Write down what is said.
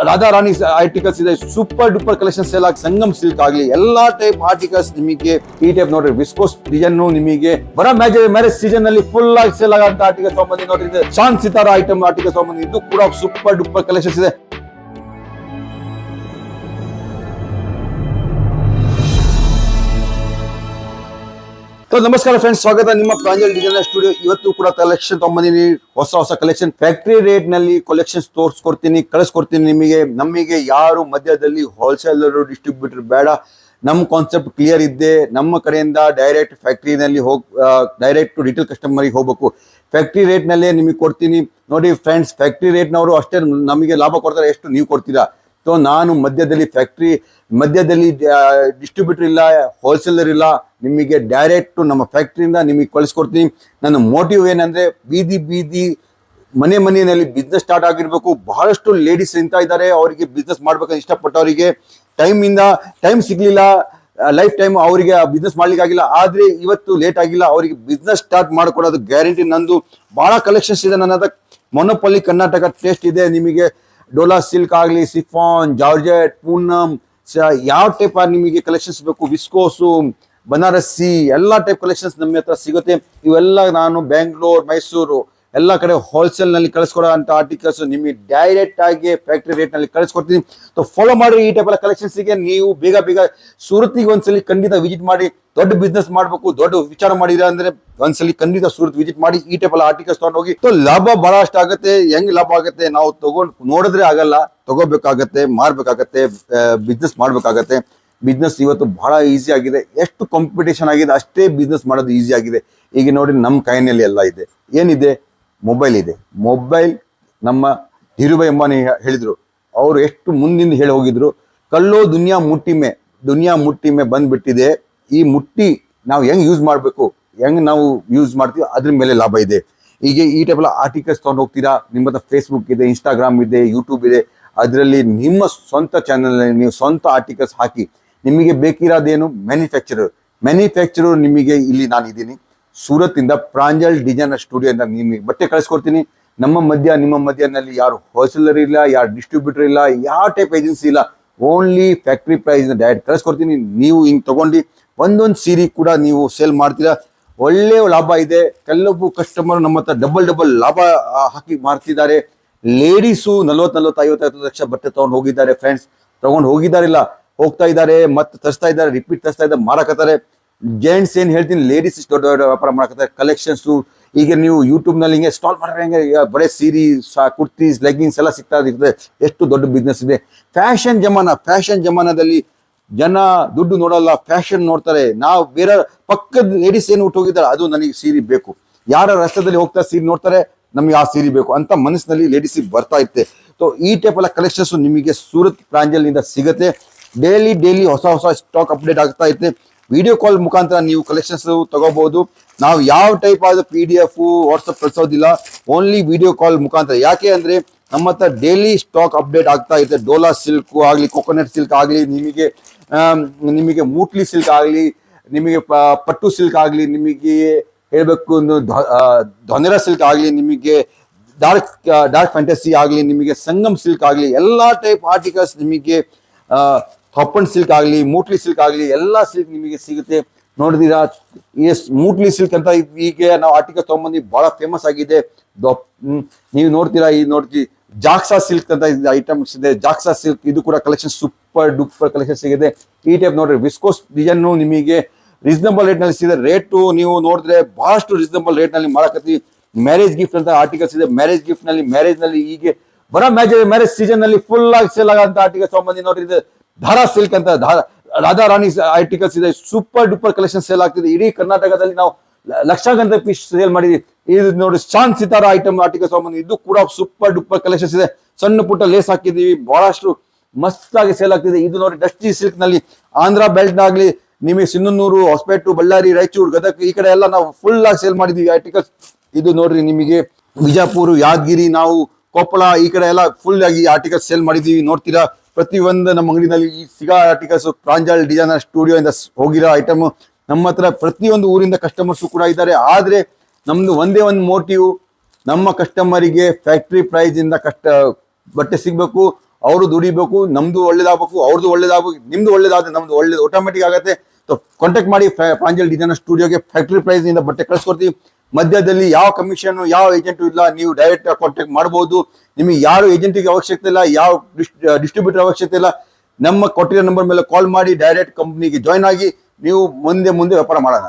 ರಾಧಾ ರಾಣಿ articles ಇದೆ, super duper collection sale ಆಗಿ Sangam silk ಆಗಲಿ ಎಲ್ಲಾ ಟೈಪ್ ಆರ್ಟಿಕಲ್ಸ್ ನಿಮಗೆ ಈ ಟೈಪ್ ನೋಡ್ರಿ ವಿಸ್ಕೋಸ್ ಡಿಸೈನ್ ನಿಮಗೆ ಬರೋ ಮ್ಯಾರೇಜ್ ಸೀಸನ್ ನಲ್ಲಿ ಫುಲ್ ಆಗಿ ಸೇಲ್ ಆಗಂತ ಆರ್ಟಿಕಲ್ ತಗೊಂಬಂದಿ ನೋಡ್ರಿ. ಚಾಂದ್ ಸಿತಾರಾ ಐಟಮ್ ಆರ್ಟಿಕಲ್ ತಗೊಂಬಂದಿ, ಇದು ಕೂಡ ಸೂಪರ್ ಡೂಪರ್ ಕಲೆಕ್ಷನ್ಸ್ ಇದೆ. ನಮಸ್ಕಾರ ಫ್ರೆಂಡ್ಸ್, ಸ್ವಾಗತ ನಿಮ್ಮ ಪ್ರಾಂಜಲ್ ಡಿಸೈನರ್ ಸ್ಟುಡಿಯೋ. ಇವತ್ತು ಕೂಡ ಕಲೆಕ್ಷನ್ ತಗೊಂಬಂದಿನಿ, ಹೊಸ ಕಲೆಕ್ಷನ್ ಫ್ಯಾಕ್ಟರಿ ರೇಟ್ ನಲ್ಲಿ ಕಲೆಕ್ಷನ್ಸ್ ತೋರಿಸ್ಕೊಡ್ತೀನಿ, ಕಳಿಸ್ಕೊಡ್ತೀನಿ ನಿಮಗೆ. ನಮಗೆ ಯಾರು ಮಧ್ಯದಲ್ಲಿ ಹೋಲ್ಸೇಲರ್ ಡಿಸ್ಟ್ರಿಬ್ಯೂಟರ್ ಬೇಡ. ನಮ್ಮ ಕಾನ್ಸೆಪ್ಟ್ ಕ್ಲಿಯರ್ ಇದ್ದೆ, ನಮ್ಮ ಕಡೆಯಿಂದ ಡೈರೆಕ್ಟ್ ಫ್ಯಾಕ್ಟರಿನಲ್ಲಿ ಡೈರೆಕ್ಟ್ ಟು ರಿಟೇಲ್ ಕಸ್ಟಮರ್ಗೆ ಹೋಗ್ಬೇಕು. ಫ್ಯಾಕ್ಟರಿ ರೇಟ್ ನಲ್ಲೇ ನಿಮಗೆ ಕೊಡ್ತೀನಿ ನೋಡಿ ಫ್ರೆಂಡ್ಸ್. ಫ್ಯಾಕ್ಟರಿ ರೇಟ್ನವರು ಅಷ್ಟೇ ನಮಗೆ ಲಾಭ ಕೊಡ್ತಾರೆ, ಎಷ್ಟು ನೀವು ಕೊಡ್ತೀರಾ. ಸೊ ನಾನು ಮಧ್ಯದಲ್ಲಿ ಡಿಸ್ಟ್ರಿಬ್ಯೂಟರ್ ಇಲ್ಲ, ಹೋಲ್ಸೇಲರ್ ಇಲ್ಲ, ನಿಮಗೆ ಡೈರೆಕ್ಟ್ ನಮ್ಮ ಫ್ಯಾಕ್ಟ್ರಿಯಿಂದ ನಿಮಗೆ ಕಳಿಸ್ಕೊಡ್ತೀನಿ. ನನ್ನ ಮೋಟಿವ್ ಏನಂದ್ರೆ ಬೀದಿ ಮನೆಯಲ್ಲಿ ಬಿಸ್ನೆಸ್ ಸ್ಟಾರ್ಟ್ ಆಗಿರ್ಬೇಕು. ಬಹಳಷ್ಟು ಲೇಡೀಸ್ ಇಂತ ಇದ್ದಾರೆ, ಅವರಿಗೆ ಬಿಸ್ನೆಸ್ ಮಾಡ್ಬೇಕಂತ ಇಷ್ಟಪಟ್ಟವರಿಗೆ ಟೈಮ್ ಸಿಗ್ಲಿಲ್ಲ, ಲೈಫ್ ಟೈಮ್ ಅವರಿಗೆ ಬಿಸ್ನೆಸ್ ಮಾಡ್ಲಿಕ್ಕೆ ಆಗಿಲ್ಲ. ಆದ್ರೆ ಇವತ್ತು ಲೇಟ್ ಆಗಿಲ್ಲ, ಅವರಿಗೆ ಬಿಸ್ನೆಸ್ ಸ್ಟಾರ್ಟ್ ಮಾಡ್ಕೊಡೋದು ಗ್ಯಾರಂಟಿ ನಂದು. ಬಹಳ ಕಲೆಕ್ಷನ್ಸ್ ಇದೆ ನನ್ನ ಹತ್ರ. ಮೊನೋಪಲ್ಲಿ ಕರ್ನಾಟಕ ಟೇಸ್ಟ್ ಇದೆ. ನಿಮಗೆ ಡೋಲಾ ಸಿಲ್ಕ್ ಆಗಲಿ, ಸಿಫಾನ್, ಜಾರ್ಜೆಟ್, ಪೂನಮ್, ಯಾವ ಟೈಪ್ ನಿಮಗೆ ಕಲೆಕ್ಷನ್ಸ್ ಬೇಕು, ವಿಸ್ಕೋಸು, ಬನಾರಸಿ ಎಲ್ಲ ಟೈಪ್ ಕಲೆಕ್ಷನ್ಸ್ ನಮ್ಮ ಹತ್ರ ಸಿಗುತ್ತೆ. ಇವೆಲ್ಲ ನಾನು ಬೆಂಗಳೂರು, ಮೈಸೂರು ಎಲ್ಲ ಕಡೆ ಹೋಲ್ಸೇಲ್ ನಲ್ಲಿ ಕಳಿಸ್ಕೊಡೋ ಅಂತ ಆರ್ಟಿಕಲ್ಸ್ ನಿಮಗೆ ಡೈರೆಕ್ಟ್ ಆಗಿ ಫ್ಯಾಕ್ಟರಿ ರೇಟ್ ನಲ್ಲಿ ಕಳಿಸ್ಕೊಡ್ತೀನಿ. ಸೊ ಫಾಲೋ ಮಾಡಿ ಈ ಟೈಪ್ ಎಲ್ಲ ಕಲೆಕ್ಷನ್ಸ್ ಗೆ. ನೀವು ಬೇಗ ಸೂರತ್ಗೆ ಒಂದ್ಸಲಿ ಖಂಡಿತ ವಿಸಿಟ್ ಮಾಡಿ. ದೊಡ್ಡ ಬಿಸ್ನೆಸ್ ಮಾಡ್ಬೇಕು, ದೊಡ್ಡ ವಿಚಾರ ಮಾಡಿದ್ರೆ ಅಂದ್ರೆ ಒಂದ್ಸಲಿ ಖಂಡಿತ ಸೂರತ್ ವಿಸಿಟ್ ಮಾಡಿ. ಈ ಟೈಪ್ ಎಲ್ಲ ಆರ್ಟಿಕಲ್ಸ್ ತಗೊಂಡು ಹೋಗಿ. ಸೊ ಲಾಭ ಬಹಳ ಅಷ್ಟು ಆಗುತ್ತೆ. ಹೆಂಗ್ ಲಾಭ ಆಗುತ್ತೆ ನಾವು ನೋಡಿದ್ರೆ ಆಗಲ್ಲ, ತಗೋಬೇಕಾಗತ್ತೆ, ಮಾರ್ಬೇಕಾಗತ್ತೆ, ಬಿಸ್ನೆಸ್ ಮಾಡ್ಬೇಕಾಗತ್ತೆ. ಬಿಸ್ನೆಸ್ ಇವತ್ತು ಬಹಳ ಈಸಿ ಆಗಿದೆ. ಎಷ್ಟು ಕಾಂಪಿಟೇಷನ್ ಆಗಿದೆ ಅಷ್ಟೇ ಬಿಸ್ನೆಸ್ ಮಾಡೋದು ಈಸಿ ಆಗಿದೆ. ಈಗ ನೋಡಿ ನಮ್ಮ ಕೈನಲ್ಲಿ ಎಲ್ಲ ಇದೆ. ಏನಿದೆ? ಮೊಬೈಲ್ ಇದೆ. ಮೊಬೈಲ್ ನಮ್ಮ ಧೀರುಭಾಯಿ ಅಂಬಾನಿ ಹೇಳಿದ್ರು, ಅವರು ಎಷ್ಟು ಮುಂದಿಂದ ಹೇಳಿ ಹೋಗಿದ್ರು, ಕಲ್ಲೋ ದುನಿಯಾ ಮುಟ್ಟಿ ಮೇ ಬಂದ್ಬಿಟ್ಟಿದೆ. ಈ ಮುಟ್ಟಿ ನಾವು ಹೆಂಗ್ ಯೂಸ್ ಮಾಡಬೇಕು, ಹೆಂಗ್ ನಾವು ಯೂಸ್ ಮಾಡ್ತೀವಿ ಅದ್ರ ಮೇಲೆ ಲಾಭ ಇದೆ. ಈಗ ಈ ಟೈಪ್ ಎಲ್ಲ ಆರ್ಟಿಕಲ್ಸ್ ತಗೊಂಡು ಹೋಗ್ತೀರಾ. ನಿಮ್ಮ ಹತ್ರ ಫೇಸ್ಬುಕ್ ಇದೆ, ಇನ್ಸ್ಟಾಗ್ರಾಮ್ ಇದೆ, ಯೂಟ್ಯೂಬ್ ಇದೆ. ಅದರಲ್ಲಿ ನಿಮ್ಮ ಸ್ವಂತ ಚಾನಲ್ ನೀವು ಸ್ವಂತ ಆರ್ಟಿಕಲ್ಸ್ ಹಾಕಿ. ನಿಮಗೆ ಬೇಕಿರೋದೇನು? ಮ್ಯಾನುಫ್ಯಾಕ್ಚರರ್ ನಿಮಗೆ ಇಲ್ಲಿ ನಾನು ಇದ್ದೀನಿ ಸೂರತ್ ಇಂದ, ಪ್ರಾಂಜಲ್ ಡಿಸೈನರ್ ಸ್ಟುಡಿಯೋ ಇಂದ ನಿಮಗೆ ಬಟ್ಟೆ ಕಳಿಸ್ಕೊಡ್ತೀನಿ. ನಿಮ್ಮ ಮಧ್ಯದಲ್ಲಿ ಯಾರು ಹೋಲ್ಸೇಲರ್ ಇಲ್ಲ, ಯಾರು ಡಿಸ್ಟ್ರಿಬ್ಯೂಟರ್ ಇಲ್ಲ, ಯಾವ ಟೈಪ್ ಏಜೆನ್ಸಿ ಇಲ್ಲ. ಓನ್ಲಿ ಫ್ಯಾಕ್ಟ್ರಿ ಪ್ರೈಸ್ ಡೈರೆಕ್ಟ್ ಕಳಿಸ್ಕೊಡ್ತೀನಿ. ನೀವು ಹಿಂಗ್ ತಗೊಂಡು ಒಂದೊಂದು ಸೀರೆ ಕೂಡ ನೀವು ಸೇಲ್ ಮಾಡ್ತೀರಾ, ಒಳ್ಳೆ ಲಾಭ ಇದೆ. ಕೆಲವು ಕಸ್ಟಮರ್ ನಮ್ಮ ಹತ್ರ ಡಬಲ್ ಲಾಭ ಹಾಕಿ ಮಾರ್ತಿದ್ದಾರೆ. ಲೇಡೀಸು 40-50 ಲಕ್ಷ ಬಟ್ಟೆ ತಗೊಂಡು ಹೋಗಿದ್ದಾರೆ ಫ್ರೆಂಡ್ಸ್. ತಗೊಂಡು ಹೋಗಿದಾರಿಲ್ಲ, ಹೋಗ್ತಾ ಇದ್ದಾರೆ, ಮತ್ತೆ ತರಿಸ್ತಾ ಇದ್ದಾರೆ, ರಿಪೀಟ್ ತರಿಸ್ತಾ ಇದ್ದಾರೆ, ಮಾರಕತ್ತಾರೆ. ಜೆಂಟ್ಸ್ ಏನ್ ಹೇಳ್ತೀನಿ, ಲೇಡೀಸ್ ದೊಡ್ಡ ವ್ಯಾಪಾರ ಮಾಡಕತ್ತಾರೆ. ಕಲೆಕ್ಷನ್ಸ್ ಈಗ ನೀವು ಯೂಟ್ಯೂಬ್ ನಲ್ಲಿ ಹಿಂಗೆ ಸ್ಟಾಲ್ ಮಾಡಿದ್ರೆ ಹೆಂಗೆ ಬರೀ ಸೀರಿ, ಕುರ್ತೀಸ್, ಲೆಗ್ಗಿಂಗ್ಸ್ ಎಲ್ಲ ಸಿಗ್ತಾ ಇರ್ತದೆ. ಎಷ್ಟು ದೊಡ್ಡ ಬಿಸ್ನೆಸ್ ಇದೆ. ಫ್ಯಾಷನ್ ಜಮಾನದಲ್ಲಿ ಜನ ದುಡ್ಡು ನೋಡಲ್ಲ, ಫ್ಯಾಷನ್ ನೋಡ್ತಾರೆ. ನಾವು ಬೇರೆ ಪಕ್ಕದ ಲೇಡೀಸ್ ಏನು ಉಟ್ಟು ಹೋಗಿದ್ದಾರೆ, ಅದು ನನಗೆ ಸೀರೆ ಬೇಕು. ಯಾರ ರಸ್ತೆದಲ್ಲಿ ಹೋಗ್ತಾ ಸೀರೆ ನೋಡ್ತಾರೆ, ನಮಗೆ ಆ ಸೀರೆ ಬೇಕು ಅಂತ ಮನಸ್ಸಿನಲ್ಲಿ ಲೇಡೀಸ್ ಬರ್ತಾ ಇರುತ್ತೆ. ಸೊ ಈ ಟೈಪ್ ಎಲ್ಲ ಕಲೆಕ್ಷನ್ಸ್ ನಿಮಗೆ ಸೂರತ್ ಪ್ರಾಂಜಲ್ ನಿಂದ ಸಿಗುತ್ತೆ. ಡೈಲಿ ಹೊಸ ಸ್ಟಾಕ್ ಅಪ್ಡೇಟ್ ಆಗ್ತಾ ಇರುತ್ತೆ. ವಿಡಿಯೋ ಕಾಲ್ ಮುಖಾಂತರ ನೀವು ಕಲೆಕ್ಷನ್ಸ್ ತಗೋಬಹುದು. ನಾವು ಯಾವ ಟೈಪ್ ಆದ PDF ವಾಟ್ಸಪ್ ಕಳಿಸೋದಿಲ್ಲ, ಓನ್ಲಿ ವಿಡಿಯೋ ಕಾಲ್ ಮುಖಾಂತರ. ಯಾಕೆ ಅಂದ್ರೆ ನಮ್ಮ ಹತ್ರ ಡೈಲಿ ಸ್ಟಾಕ್ ಅಪ್ಡೇಟ್ ಆಗ್ತಾ ಇರುತ್ತೆ. ಡೋಲಾ ಸಿಲ್ಕ್ ಆಗಲಿ, ಕೊಕೊನಟ್ ಸಿಲ್ಕ್ ಆಗಲಿ, ನಿಮಗೆ ಮೂಟ್ಲಿ ಸಿಲ್ಕ್ ಆಗಲಿ, ನಿಮಗೆ ಪಟ್ಟು ಸಿಲ್ಕ್ ಆಗಲಿ, ನಿಮಗೆ ಹೇಳ್ಬೇಕು ಧೊನೆರಾ ಸಿಲ್ಕ್ ಆಗಲಿ, ನಿಮಗೆ ಡಾರ್ಕ್ ಫ್ಯಾಂಟಸಿ ಆಗಲಿ, ನಿಮಗೆ ಸಂಗಮ್ ಸಿಲ್ಕ್ ಆಗಲಿ, ಎಲ್ಲಾ ಟೈಪ್ ಆರ್ಟಿಕಲ್ಸ್ ನಿಮಗೆ ಥಪ್ಪನ್ ಸಿಲ್ಕ್ ಆಗಲಿ, ಮೂಟ್ಲಿ ಸಿಲ್ಕ್ ಆಗಲಿ, ಎಲ್ಲ ಸಿಲ್ಕ್ ನಿಮಗೆ ಸಿಗುತ್ತೆ. ನೋಡಿದೀರಾ? ಮೂಟ್ಲಿ ಸಿಲ್ಕ್ ಅಂತ ಈಗ ನಾವು ಆರ್ಟಿಕಲ್ ತಗೊಂಡ್ಬಂದು ಬಹಳ ಫೇಮಸ್ ಆಗಿದೆ. ನೀವು ನೋಡ್ತೀರಾ, ಜಾಕ್ಸಾ ಸಿಲ್ಕ್ ಅಂತ ಐಟಮ್ಸ್ ಇದೆ. ಜಾಕ್ಸಾ ಸಿಲ್ಕ್ ಇದು ಕೂಡ ಕಲೆಕ್ಷನ್ ಸೂಪರ್ ಡೂಪರ್ ಕಲೆಕ್ಷನ್ ಸಿಗುತ್ತೆ. ಈ ಟೈಪ್ ನೋಡ್ರಿ ವಿಸ್ಕೋಸ್ ಡಿಸೈನ್ ನಿಮಗೆ ರೀಸನಬಲ್ ರೇಟ್ ನಲ್ಲಿ ಸಿಗುತ್ತೆ. ರೇಟು ನೀವು ನೋಡಿದ್ರೆ ಬಹಳಷ್ಟು ರೀಸನಬಲ್ ರೇಟ್ ನಲ್ಲಿ ಮಾಡಕತ್ತೀವಿ. ಮ್ಯಾರೇಜ್ ಗಿಫ್ಟ್ ಅಂತ ಆರ್ಟಿಕಲ್ಸ್ ಇದೆ. ಮ್ಯಾರೇಜ್ ನಲ್ಲಿ ಈಗ ಬರೋ ಮ್ಯಾರೇಜ್ ಸೀಸನ್ ನಲ್ಲಿ ಫುಲ್ ಆಗಿ ಸೇಲ್ ಆಗಂತ ಆರ್ಟಿಕಲ್ ತಗೊಂಡ್ಬಂದಿ ನೋಡ್ರಿ. ಇದು ಧಾರಾ ಸಿಲ್ಕ್ ಅಂತ ರಾಧಾ ರಾಣಿ ಆರ್ಟಿಕಲ್ಸ್ ಇದೆ. ಸೂಪರ್ ಡೂಪರ್ ಕಲೆಕ್ಷನ್ ಸೇಲ್ ಆಗ್ತಿದೆ. ಇಡೀ ಕರ್ನಾಟಕದಲ್ಲಿ ನಾವು ಲಕ್ಷಾಂತರ ಪೀಸ್ ಸೇಲ್ ಮಾಡಿದ್ವಿ. ಇದು ನೋಡಿ ಚಾಂದ್ ಸಿತಾರಾ ಐಟಮ್ ಆರ್ಟಿಕಲ್ ತಗೊಂಡ್ಬಂದಿ, ಇದು ಕೂಡ ಸೂಪರ್ ಡೂಪರ್ ಕಲೆಕ್ಷನ್ಸ್ ಇದೆ. ಸಣ್ಣ ಪುಟ್ಟ ಲೇಸ್ ಹಾಕಿದೀವಿ, ಬಹಳಷ್ಟು ಮಸ್ತ್ ಆಗಿ ಸೇಲ್ ಆಗ್ತಿದೆ. ಇದು ನೋಡಿ ಡಸ್ಟಿ ಸಿಲ್ಕ್ ನಲ್ಲಿ ಆಂಧ್ರ ಬೆಲ್ಟ್ ಆಗ್ಲಿ, ನಿಮಗೆ ಸಿನ್ನೂರು, ಹೊಸಪೇಟು, ಬಳ್ಳಾರಿ, ರಾಯಚೂರು, ಗದಗ ಈ ಕಡೆ ಎಲ್ಲ ನಾವು ಫುಲ್ ಆಗಿ ಸೇಲ್ ಮಾಡಿದೀವಿ ಆರ್ಟಿಕಲ್ಸ್. ಇದು ನೋಡ್ರಿ ನಿಮಗೆ ವಿಜಯಪುರ, ಯಾದಗಿರಿ, ನಾವು ಕೊಪ್ಪಳ ಈ ಕಡೆ ಎಲ್ಲ ಫುಲ್ ಆಗಿ ಆರ್ಟಿಕಲ್ಸ್ ಸೇಲ್ ಮಾಡಿದೀವಿ. ನೋಡ್ತೀರಾ ಪ್ರತಿಯೊಂದು ನಮ್ಮ ಅಂಗಡಿನಲ್ಲಿ ಈ ಸಿಗಾ ಆರ್ಟಿಕಲ್ಸ್ ಪ್ರಾಂಜಲ್ ಡಿಸೈನರ್ ಸ್ಟುಡಿಯೋ ಇಂದ ಹೋಗಿರೋ ಐಟಮ್. ನಮ್ಮ ಹತ್ರ ಪ್ರತಿಯೊಂದು ಊರಿಂದ ಕಸ್ಟಮರ್ಸ್ ಕೂಡ ಇದ್ದಾರೆ. ಆದ್ರೆ ನಮ್ದು ಒಂದೇ ಒಂದು ಮೋಟಿವ್, ನಮ್ಮ ಕಸ್ಟಮರಿಗೆ ಫ್ಯಾಕ್ಟ್ರಿ ಪ್ರೈಸ್ ಇಂದ ಬಟ್ಟೆ ಸಿಗ್ಬೇಕು, ಅವರು ದುಡಿಬೇಕು, ನಮ್ದು ಒಳ್ಳೇದಾಗಬೇಕು, ಅವ್ರದ್ದು ಒಳ್ಳೇದಾಗಬೇಕು, ನಿಮ್ದು ಒಳ್ಳೇದಾದ್ರೆ ನಮ್ದು ಒಳ್ಳೇದು ಆಟೋಮೆಟಿಕ್ ಆಗುತ್ತೆ. ಕಾಂಟ್ಯಾಕ್ಟ್ ಮಾಡಿ ಪ್ರಾಂಜಲ್ ಡಿಸೈನರ್ ಸ್ಟುಡಿಯೋಗೆ. ಫ್ಯಾಕ್ಟರಿ ಪ್ರೈಸ್ ಇಂದ ಬಟ್ಟೆ ಕಳಿಸ್ಕೊಡ್ತೀವಿ. ಮಧ್ಯದಲ್ಲಿ ಯಾವ ಕಮಿಷನ್ ಯಾವ ಏಜೆಂಟು ಇಲ್ಲ, ನೀವು ಡೈರೆಕ್ಟ್ ಕಾಂಟ್ಯಾಕ್ಟ್ ಮಾಡಬಹುದು. ನಿಮಗೆ ಯಾರು ಏಜೆಂಟಿಗೆ ಅವಶ್ಯಕತೆ ಇಲ್ಲ, ಯಾವ ಡಿಸ್ಟ್ರಿಬ್ಯೂಟರ್ ಅವಶ್ಯಕತೆ ಇಲ್ಲ. ನಮ್ಮ ಕೊಟ್ಟಿರೋ ನಂಬರ್ ಮೇಲೆ ಕಾಲ್ ಮಾಡಿ ಡೈರೆಕ್ಟ್ ಕಂಪ್ನಿಗೆ ಜಾಯ್ನ್ ಆಗಿ ನೀವು ಮುಂದೆ ವ್ಯಾಪಾರ ಮಾಡೋಣ.